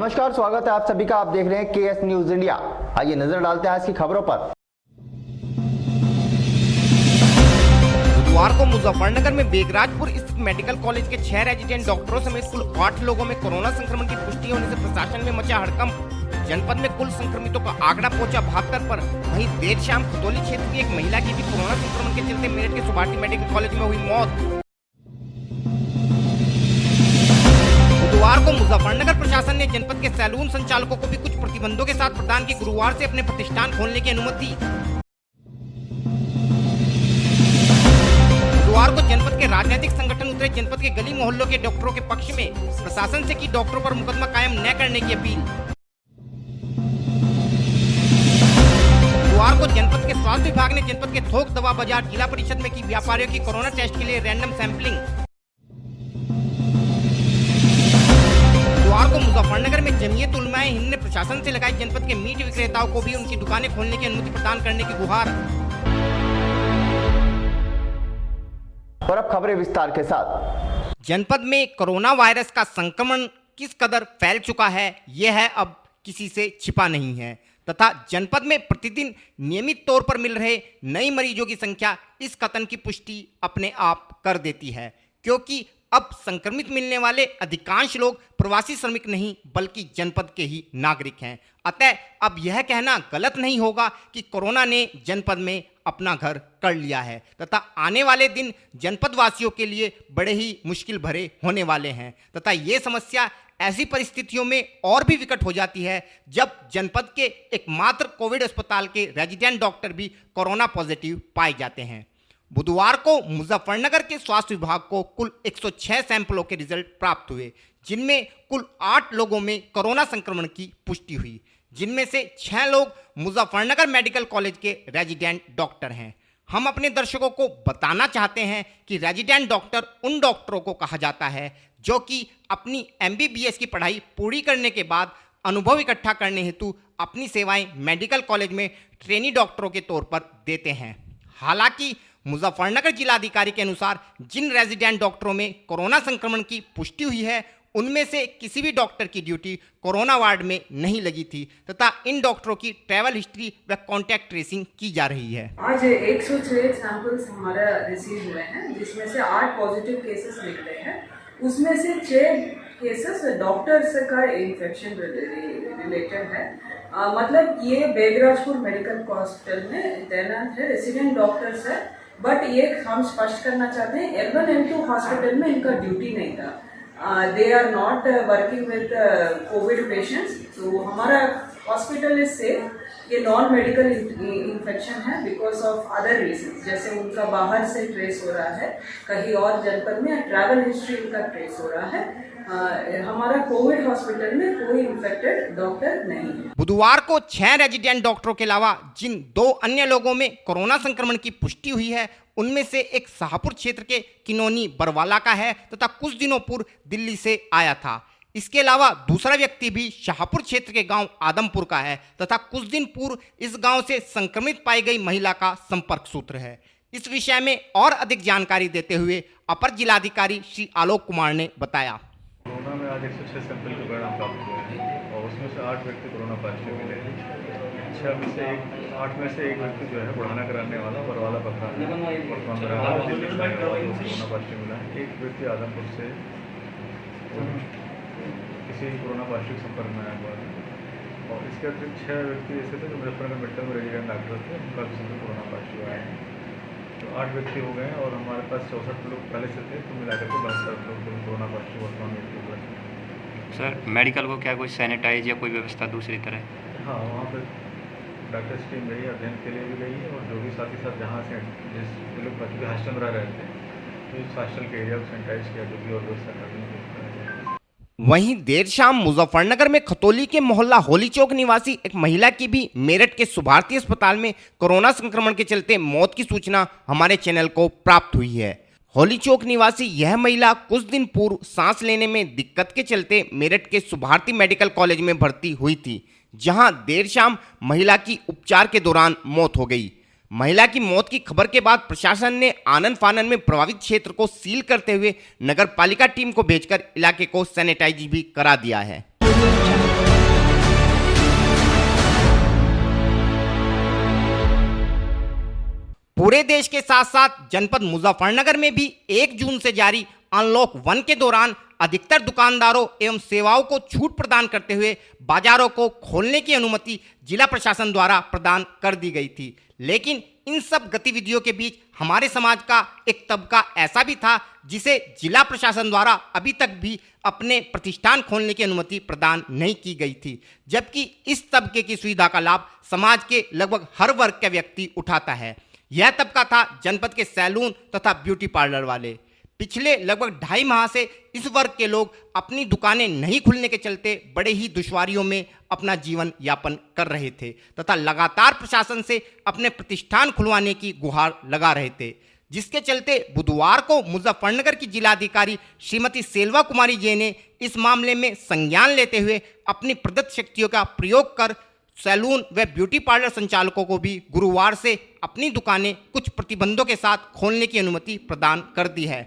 नमस्कार, स्वागत है आप सभी का। आप देख रहे हैं केएस न्यूज इंडिया। आइए नजर डालते हैं आज की खबरों पर। बुधवार को मुजफ्फरनगर में बेगराजपुर स्थित मेडिकल कॉलेज के 6 रेजिडेंट डॉक्टरों समेत कुल 8 लोगों में कोरोना संक्रमण की पुष्टि होने से प्रशासन में मचा हड़कंप। जनपद में कुल संक्रमितों का आंकड़ा पहुंचा 72 पर। वहीं देर शाम खतौली क्षेत्र की एक महिला की भी कोरोना संक्रमण के चलते मेरठ के सुभाष मेडिकल कॉलेज में हुई मौत। बुधवार को मुजफ्फरनगर प्रशासन ने जनपद के सैलून संचालकों को भी कुछ प्रतिबंधों के साथ प्रदान की गुरुवार से अपने प्रतिष्ठान खोलने की अनुमति दी। बुधवार को जनपद के राजनीतिक संगठन उतरे जनपद के गली मोहल्लों के डॉक्टरों के पक्ष में। प्रशासन से की डॉक्टरों पर मुकदमा कायम न करने की अपील। बुधवार को जनपद के स्वास्थ्य विभाग ने जनपद के थोक दवा बाजार जिला परिषद में की व्यापारियों की कोरोना टेस्ट के लिए रैंडम सैंपलिंग। बुधवार को मुजफ्फरनगर में जमीयत उलमाए हिंद ने प्रशासन से लगाई जनपद के मीट विक्रेताओं को भी उनकी दुकानें खोलने की अनुमति प्रदान करने की गुहार। और अब खबरें विस्तार के साथ। जनपद में कोरोना वायरस का संक्रमण किस कदर फैल चुका है, यह है अब किसी से छिपा नहीं है तथा जनपद में प्रतिदिन नियमित तौर पर मिल रहे नए मरीजों की संख्या इस कथन की पुष्टि अपने आप कर देती है, क्योंकि अब संक्रमित मिलने वाले अधिकांश लोग प्रवासी श्रमिक नहीं बल्कि जनपद के ही नागरिक हैं। अतः अब यह कहना गलत नहीं होगा कि कोरोना ने जनपद में अपना घर कर लिया है तथा आने वाले दिन जनपद वासियों के लिए बड़े ही मुश्किल भरे होने वाले हैं तथा ये समस्या ऐसी परिस्थितियों में और भी विकट हो जाती है जब जनपद के एकमात्र कोविड अस्पताल के रेजिडेंट डॉक्टर भी कोरोना पॉजिटिव पाए जाते हैं। बुधवार को मुजफ्फरनगर के स्वास्थ्य विभाग को कुल 106 सैंपलों के रिजल्ट प्राप्त हुए, जिनमें कुल 8 लोगों में कोरोना संक्रमण की पुष्टि हुई, जिनमें से 6 लोग मुजफ्फरनगर मेडिकल कॉलेज के रेजिडेंट डॉक्टर हैं। हम अपने दर्शकों को बताना चाहते हैं कि रेजिडेंट डॉक्टर उन डॉक्टरों को कहा जाता है जो कि अपनी MBBS की पढ़ाई पूरी करने के बाद अनुभव इकट्ठा करने हेतु अपनी सेवाएं मेडिकल कॉलेज में ट्रेनी डॉक्टरों के तौर पर देते हैं। हालांकि मुजफ्फरनगर जिलाधिकारी के अनुसार जिन रेजिडेंट डॉक्टरों में कोरोना संक्रमण की पुष्टि हुई है उनमें से किसी भी डॉक्टर की ड्यूटी कोरोना वार्ड में नहीं लगी थी तथा इन डॉक्टरों की ट्रैवल हिस्ट्री व कॉन्टैक्ट ट्रेसिंग की जा रही है। आज 106 सैंपल्स हमारा रिसीव हुए हैं, जिसमें से 8 पॉजिटिव केसेस निकले हैं। उसमें से 6 केसेस डॉक्टर्स का इन्फेक्शन रिलेटेड है। मतलब ये बेगराजपुर मेडिकल हॉस्पिटल में तैनात है, रेसिडेंट डॉक्टर्स है, बट ये हम स्पष्ट करना चाहते हैं L1 L2 हॉस्पिटल में इनका ड्यूटी नहीं था। They are not working with covid patients. तो हमारा हॉस्पिटल इज सेफ। ये नॉन मेडिकल इन्फेक्शन है बिकॉज ऑफ अदर रीजन, जैसे उनका बाहर से ट्रेस हो रहा है कहीं और जनपद में, ट्रैवल हिस्ट्री उनका ट्रेस हो रहा है। हमारा कोविड हॉस्पिटल में कोई इन्फेक्टेड डॉक्टर नहीं है। बुधवार को 6 रेजिडेंट डॉक्टरों के अलावा जिन 2 अन्य लोगों में कोरोना संक्रमण की पुष्टि हुई है उनमें से एक शाहपुर क्षेत्र के किनोनी बरवाला का है तथा कुछ दिनों पूर्व दिल्ली से आया था। इसके अलावा दूसरा व्यक्ति भी शाहपुर क्षेत्र के गांव आदमपुर का है तथा कुछ दिन पूर्व इस गांव से संक्रमित पाई गई महिला का संपर्क सूत्र है। इस विषय में और अधिक जानकारी देते हुए अपर जिलाधिकारी श्री आलोक कुमार ने बताया। कोरोना में आज 106 सैंपल के परिणाम प्राप्त हुए हैं और उसमें से 8 व्यक्ति कोरोना पॉजिटिव मिले हैं। 8 में से एक व्यक्ति जो है बुढ़ाना कराने वाला बरवाला पकड़ा वर्तमान में दिल्ली से कोरोना पॉजिटिव मिला है। एक व्यक्ति आदमपुर से किसी कोरोना पॉजिटिव संपर्क में आया हुआ है और इसके अतिरिक्त 6 व्यक्ति ऐसे थे जो मुजफ्फरनगर मेडिकल में रेजिडेंट डॉक्टर थे, उनका किसी में कोरोना पॉजिटिव आया है। तो 8 व्यक्ति हो गए और हमारे पास 64 लोग पहले से थे, तो मिलाकर के 72 लोग कोरोना पॉजिटिव वर्तमान में हुए हैं। सर मेडिकल को क्या कोई सैनिटाइज या कोई व्यवस्था दूसरी तरह? हाँ, वहाँ पर डॉक्टर्स टीम गई, अध्ययन के लिए भी गई है और जो भी साथ ही साथ जहाँ से जिस लोग बच्चों के हॉस्टल में रह रहे थे तो इस हॉस्टल के एरिया को सैनिटाइज किया, जो भी और व्यवस्था करनी है। वहीं देर शाम मुजफ्फरनगर में खतौली के मोहल्ला होली चौक निवासी एक महिला की भी मेरठ के सुभारती अस्पताल में कोरोना संक्रमण के चलते मौत की सूचना हमारे चैनल को प्राप्त हुई है। होली चौक निवासी यह महिला कुछ दिन पूर्व सांस लेने में दिक्कत के चलते मेरठ के सुभारती मेडिकल कॉलेज में भर्ती हुई थी, जहां देर शाम महिला की उपचार के दौरान मौत हो गई। महिला की मौत की खबर के बाद प्रशासन ने आनन फानन में प्रभावित क्षेत्र को सील करते हुए नगर पालिका टीम को भेजकर इलाके को सैनिटाइज भी करा दिया है। पूरे देश के साथ साथ जनपद मुजफ्फरनगर में भी 1 जून से जारी अनलॉक 1 के दौरान अधिकतर दुकानदारों एवं सेवाओं को छूट प्रदान करते हुए बाजारों को खोलने की अनुमति जिला प्रशासन द्वारा प्रदान कर दी गई थी। लेकिन इन सब गतिविधियों के बीच हमारे समाज का एक तबका ऐसा भी था जिसे जिला प्रशासन द्वारा अभी तक भी अपने प्रतिष्ठान खोलने की अनुमति प्रदान नहीं की गई थी, जबकि इस तबके की सुविधा का लाभ समाज के लगभग हर वर्ग के व्यक्ति उठाता है। यह तबका था जनपद के सैलून तथा ब्यूटी पार्लर वाले। पिछले लगभग 2.5 माह से इस वर्ग के लोग अपनी दुकानें नहीं खुलने के चलते बड़े ही दुश्वारियों में अपना जीवन यापन कर रहे थे तथा लगातार प्रशासन से अपने प्रतिष्ठान खुलवाने की गुहार लगा रहे थे, जिसके चलते बुधवार को मुजफ्फरनगर की जिलाधिकारी श्रीमती सेल्वा कुमारी जे ने इस मामले में संज्ञान लेते हुए अपनी प्रदत्त शक्तियों का प्रयोग कर सैलून व ब्यूटी पार्लर संचालकों को भी गुरुवार से अपनी दुकानें कुछ प्रतिबंधों के साथ खोलने की अनुमति प्रदान कर दी है।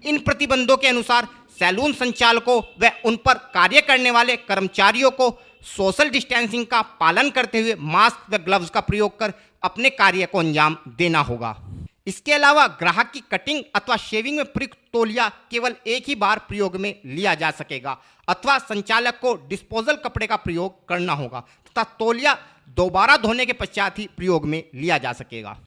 इन प्रतिबंधों के अनुसार सैलून संचालकों व उन पर कार्य करने वाले कर्मचारियों को सोशल डिस्टेंसिंग का पालन करते हुए मास्क व ग्लव्स का प्रयोग कर अपने कार्य को अंजाम देना होगा। इसके अलावा ग्राहक की कटिंग अथवा शेविंग में प्रयुक्त तौलिया केवल एक ही बार प्रयोग में लिया जा सकेगा अथवा संचालक को डिस्पोजल कपड़े का प्रयोग करना होगा तथा तौलिया दोबारा धोने के पश्चात ही प्रयोग में लिया जा सकेगा।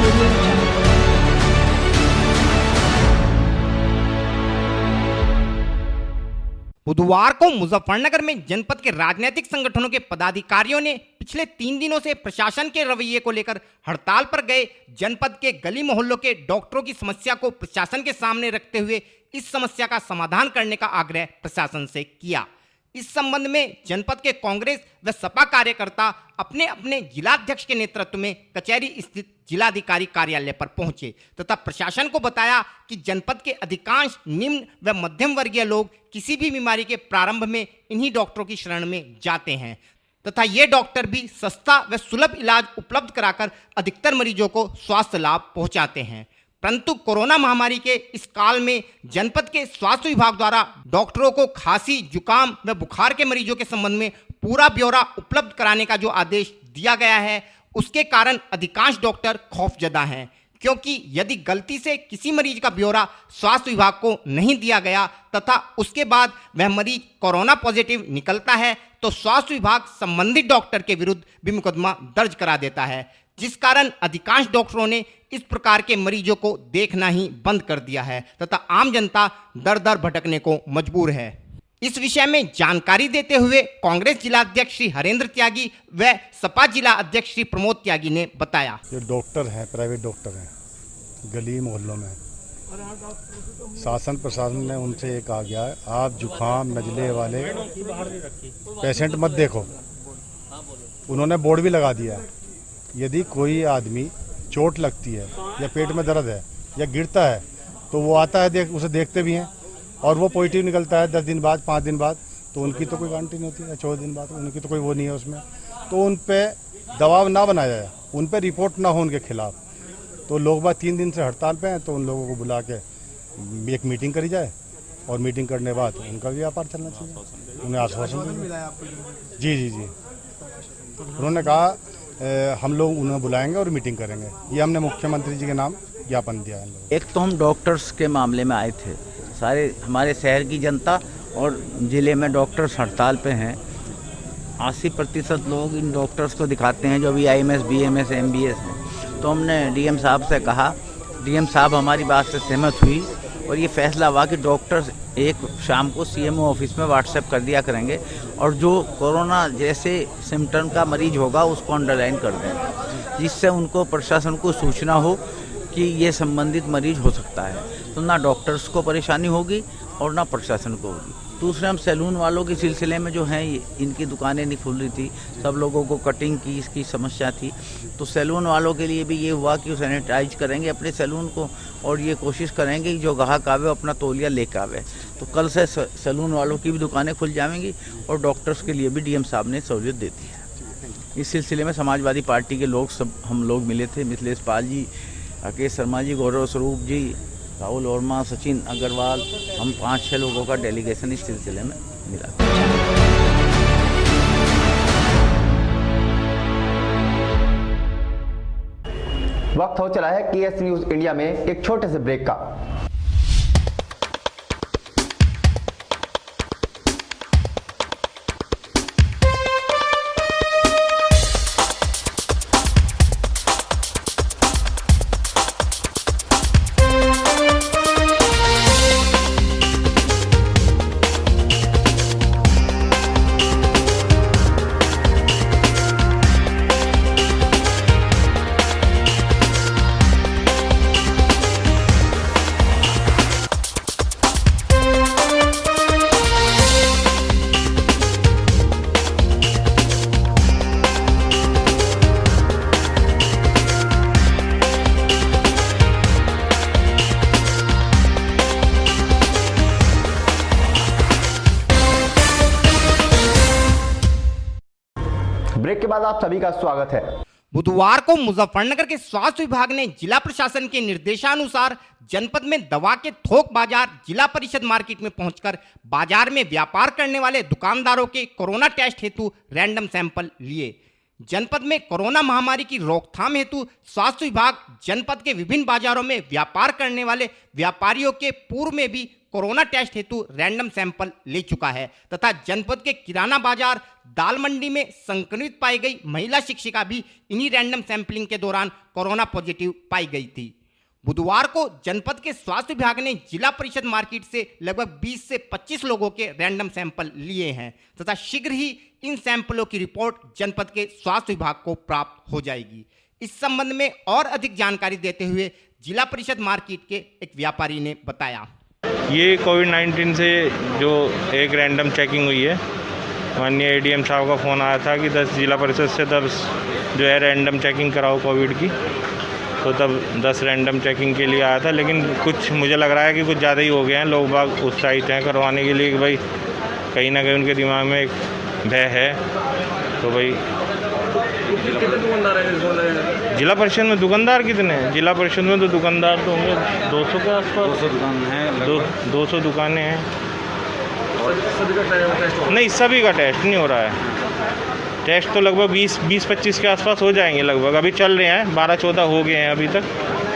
बुधवार को मुजफ्फरनगर में जनपद के राजनीतिक संगठनों के पदाधिकारियों ने पिछले 3 दिनों से प्रशासन के रवैये को लेकर हड़ताल पर गए जनपद के गली मोहल्लों के डॉक्टरों की समस्या को प्रशासन के सामने रखते हुए इस समस्या का समाधान करने का आग्रह प्रशासन से किया। इस संबंध में जनपद के कांग्रेस व सपा कार्यकर्ता अपने अपने जिलाध्यक्ष के नेतृत्व में कचहरी स्थित जिलाधिकारी कार्यालय पर पहुंचे तथा प्रशासन को बताया कि जनपद के अधिकांश निम्न व मध्यम वर्गीय लोग किसी भी बीमारी के प्रारंभ में इन्हीं डॉक्टरों की शरण में जाते हैं तथा ये डॉक्टर भी सस्ता व सुलभ इलाज उपलब्ध कराकर अधिकतर मरीजों को स्वास्थ्य लाभ पहुंचाते हैं। परंतु कोरोना महामारी के इस काल में जनपद के स्वास्थ्य विभाग द्वारा डॉक्टरों को खांसी, जुकाम व बुखार के मरीजों के संबंध में पूरा ब्यौरा उपलब्ध कराने का जो आदेश दिया गया है, उसके कारण अधिकांश डॉक्टर खौफजदा हैं, क्योंकि यदि गलती से किसी मरीज का ब्यौरा स्वास्थ्य विभाग को नहीं दिया गया तथा उसके बाद वह मरीज कोरोना पॉजिटिव निकलता है तो स्वास्थ्य विभाग संबंधित डॉक्टर के विरुद्ध भी मुकदमा दर्ज करा देता है, जिस कारण अधिकांश डॉक्टरों ने इस प्रकार के मरीजों को देखना ही बंद कर दिया है तथा आम जनता दर दर भटकने को मजबूर है। इस विषय में जानकारी देते हुए कांग्रेस जिलाध्यक्ष श्री हरेंद्र त्यागी व सपा जिला अध्यक्ष श्री प्रमोद त्यागी ने बताया, जो डॉक्टर हैं, प्राइवेट डॉक्टर हैं, गली मोहल्लों में शासन प्रशासन ने उनसे ये कहा गया है, आप जुकाम नजले वाले पेशेंट मत देखो। उन्होंने बोर्ड भी लगा दिया, यदि कोई आदमी चोट लगती है या पेट में दर्द है या गिरता है तो वो आता है, उसे देखते भी हैं और वो पॉजिटिव निकलता है 10 दिन बाद, 5 दिन बाद, तो उनकी तो कोई गारंटी नहीं होती है, 14 दिन बाद उनकी तो कोई वो नहीं है उसमें। तो उन पे दबाव ना बनाया जाए, उन पे रिपोर्ट ना हो उनके खिलाफ। तो लोग बात 3 दिन से हड़ताल पे हैं, तो उन लोगों को बुला के एक मीटिंग करी जाए और मीटिंग करने के बाद उनका भी व्यापार चलना चाहिए। उन्हें आश्वासन दिया। जी उन्होंने कहा हम लोग उन्हें बुलाएंगे और मीटिंग करेंगे। ये हमने मुख्यमंत्री जी के नाम ज्ञापन दिया है। एक तो हम डॉक्टर्स के मामले में आए थे, सारे हमारे शहर की जनता और ज़िले में डॉक्टर्स हड़ताल पे हैं। 80% लोग इन डॉक्टर्स को दिखाते हैं जो भी IMS, BMS, MBS हैं। तो हमने DM साहब से कहा, DM साहब हमारी बात से सहमत हुई और ये फैसला हुआ कि डॉक्टर्स एक शाम को CMO ऑफिस में व्हाट्सएप कर दिया करेंगे और जो कोरोना जैसे सिम्टम का मरीज होगा उसको अंडरलाइन कर देंगे, जिससे उनको प्रशासन को सूचना हो कि ये संबंधित मरीज हो सकता है। तो ना डॉक्टर्स को परेशानी होगी और ना प्रशासन को होगी। दूसरे हम सैलून वालों के सिलसिले में जो हैं, इनकी दुकानें नहीं खुल रही थी, सब लोगों को कटिंग की इसकी समस्या थी। तो सैलून वालों के लिए भी ये हुआ कि वो सैनिटाइज करेंगे अपने सैलून को और ये कोशिश करेंगे कि जो ग्राहक आवे अपना तौलिया लेकर आवे। तो कल से सैलून वालों की भी दुकानें खुल जाएंगी और डॉक्टर्स के लिए भी DM साहब ने सहूलियत दी है। इस सिलसिले में समाजवादी पार्टी के लोग हम लोग मिले थे, मिथिलेश पाल जी, राकेश शर्मा जी, गौरव स्वरूप जी, राहुल वर्मा, सचिन अग्रवाल, हम 5-6 लोगों का डेलीगेशन इस सिलसिले में मिला। वक्त हो चला है केएस न्यूज इंडिया में एक छोटे से ब्रेक का। ब्रेक के बाद आप सभी का स्वागत है। बुधवार को मुजफ्फरनगर के स्वास्थ्य विभाग ने जिला प्रशासन के निर्देशानुसार जनपद में दवा के थोक बाजार जिला परिषद मार्केट में पहुंचकर बाजार में व्यापार करने वाले दुकानदारों के कोरोना टेस्ट हेतु रैंडम सैंपल लिए। जनपद में कोरोना महामारी की रोकथाम हेतु स्वास्थ्य विभाग जनपद के विभिन्न बाजारों में व्यापार करने वाले व्यापारियों के पूर्व में भी कोरोना टेस्ट हेतु रैंडम सैंपल ले चुका है तथा जनपद के किराना बाजार दाल मंडी में संक्रमित पाई गई महिला शिक्षिका भी इन्हीं रैंडम सैंपलिंग के दौरान कोरोना पॉजिटिव पाई गई थी। बुधवार को जनपद के स्वास्थ्य विभाग ने जिला परिषद मार्केट से लगभग 20 से 25 लोगों के रैंडम सैंपल लिए हैं तथा शीघ्र ही इन सैंपलों की रिपोर्ट जनपद के स्वास्थ्य विभाग को प्राप्त हो जाएगी। इस संबंध में और अधिक जानकारी देते हुए जिला परिषद मार्केट के एक व्यापारी ने बताया। ये कोविड-19 से जो एक रैंडम चेकिंग हुई है, माननीय एडीएम साहब का फ़ोन आया था कि 10 जिला परिषद से 10 जो है रैंडम चेकिंग कराओ कोविड की, तो तब 10 रैंडम चेकिंग के लिए आया था। लेकिन कुछ मुझे लग रहा है कि कुछ ज़्यादा ही हो गए हैं, लोग बाग उत्साहित हैं करवाने के लिए कि भाई कहीं ना कहीं उनके दिमाग में एक भय है। तो भाई जिला परिषद में दुकानदार कितने हैं? जिला परिषद में तो दुकानदार तो होंगे 200 के आसपास। 200 दुकान हैं, 200 दुकानें हैं। नहीं, सभी का टेस्ट नहीं हो रहा है। टेस्ट तो लगभग 20-25 के आसपास हो जाएंगे लगभग। अभी चल रहे हैं, 12-14 हो गए हैं अभी तक।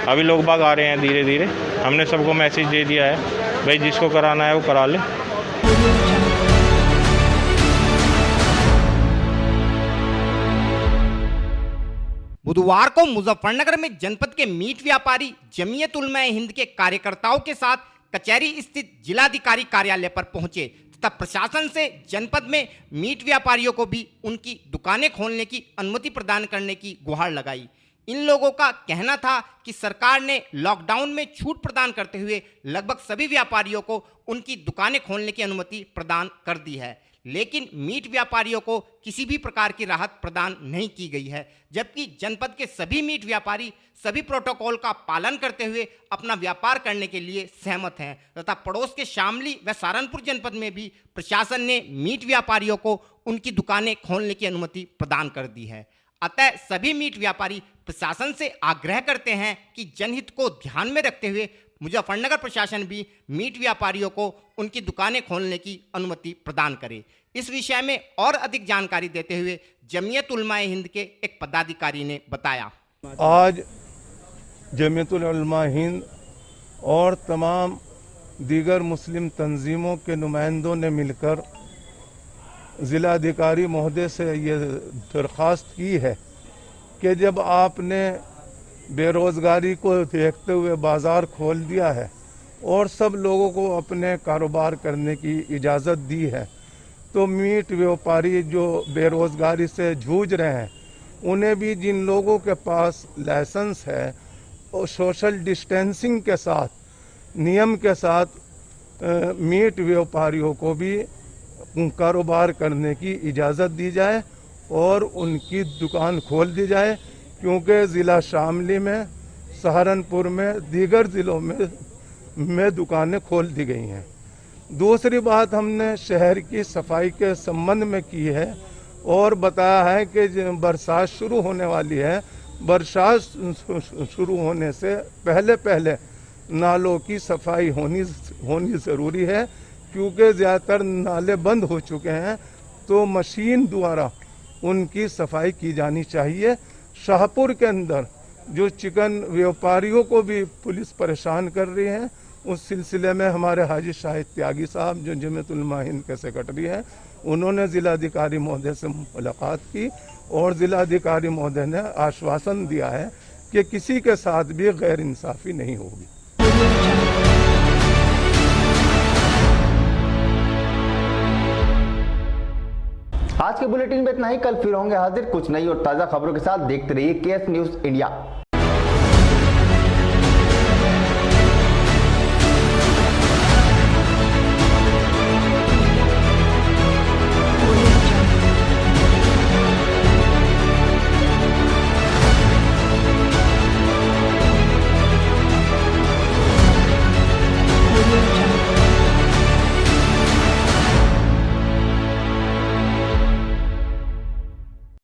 अभी लोग बाग आ रहे हैं धीरे धीरे। हमने सबको मैसेज दे दिया है, भाई जिसको कराना है वो करा ले। बुधवार को मुजफ्फरनगर में जनपद के मीट व्यापारी जमीयत उलमा हिंद के कार्यकर्ताओं के साथ कचहरी स्थित जिलाधिकारी कार्यालय पर पहुंचे तथा प्रशासन से जनपद में मीट व्यापारियों को भी उनकी दुकानें खोलने की अनुमति प्रदान करने की गुहार लगाई। इन लोगों का कहना था कि सरकार ने लॉकडाउन में छूट प्रदान करते हुए लगभग सभी व्यापारियों को उनकी दुकानें खोलने की अनुमति प्रदान कर दी है, लेकिन मीट व्यापारियों को किसी भी प्रकार की राहत प्रदान नहीं की गई है, जबकि जनपद के सभी मीट व्यापारी सभी प्रोटोकॉल का पालन करते हुए अपना व्यापार करने के लिए सहमत हैं तथा पड़ोस के शामली व सहारनपुर जनपद में भी प्रशासन ने मीट व्यापारियों को उनकी दुकानें खोलने की अनुमति प्रदान कर दी है। अतः सभी मीट व्यापारी प्रशासन से आग्रह करते हैं कि जनहित को ध्यान में रखते हुए मुजफ्फरनगर प्रशासन भी मीट व्यापारियों को उनकी दुकानें खोलने की अनुमति प्रदान करे। इस विषय में और अधिक जानकारी देते हुए जमीयत उलमा हिंद के एक पदाधिकारी ने बताया। आज जमीयत उलमा हिंद और तमाम दीगर मुस्लिम तंजीमों के नुमाइंदों ने मिलकर ज़िलाधिकारी महोदय से ये दरख्वास्त की है कि जब आपने बेरोज़गारी को देखते हुए बाज़ार खोल दिया है और सब लोगों को अपने कारोबार करने की इजाज़त दी है, तो मीट व्यापारी जो बेरोज़गारी से जूझ रहे हैं उन्हें भी, जिन लोगों के पास लाइसेंस है और सोशल डिस्टेंसिंग के साथ नियम के साथ मीट व्यापारियों को भी कारोबार करने की इजाज़त दी जाए और उनकी दुकान खोल दी जाए, क्योंकि ज़िला शामली में, सहारनपुर में, दीगर ज़िलों में दुकानें खोल दी गई हैं। दूसरी बात हमने शहर की सफाई के संबंध में की है और बताया है कि बरसात शुरू होने वाली है, बरसात शुरू होने से पहले नालों की सफाई होनी ज़रूरी है, क्योंकि ज़्यादातर नाले बंद हो चुके हैं, तो मशीन द्वारा उनकी सफाई की जानी चाहिए। शाहपुर के अंदर जो चिकन व्यापारियों को भी पुलिस परेशान कर रही है। उस सिलसिले में हमारे हाजी शाहिद त्यागी साहब जो जमीयतुल उलमा हिंद के सेक्रेटरी हैं, उन्होंने जिलाधिकारी महोदय से मुलाकात की और जिलाधिकारी महोदय ने आश्वासन दिया है कि किसी के साथ भी गैर इंसाफी नहीं होगी। आज के बुलेटिन में इतना ही। कल फिर होंगे हाजिर कुछ नई और ताज़ा खबरों के साथ। देखते रहिए केएस न्यूज़ इंडिया।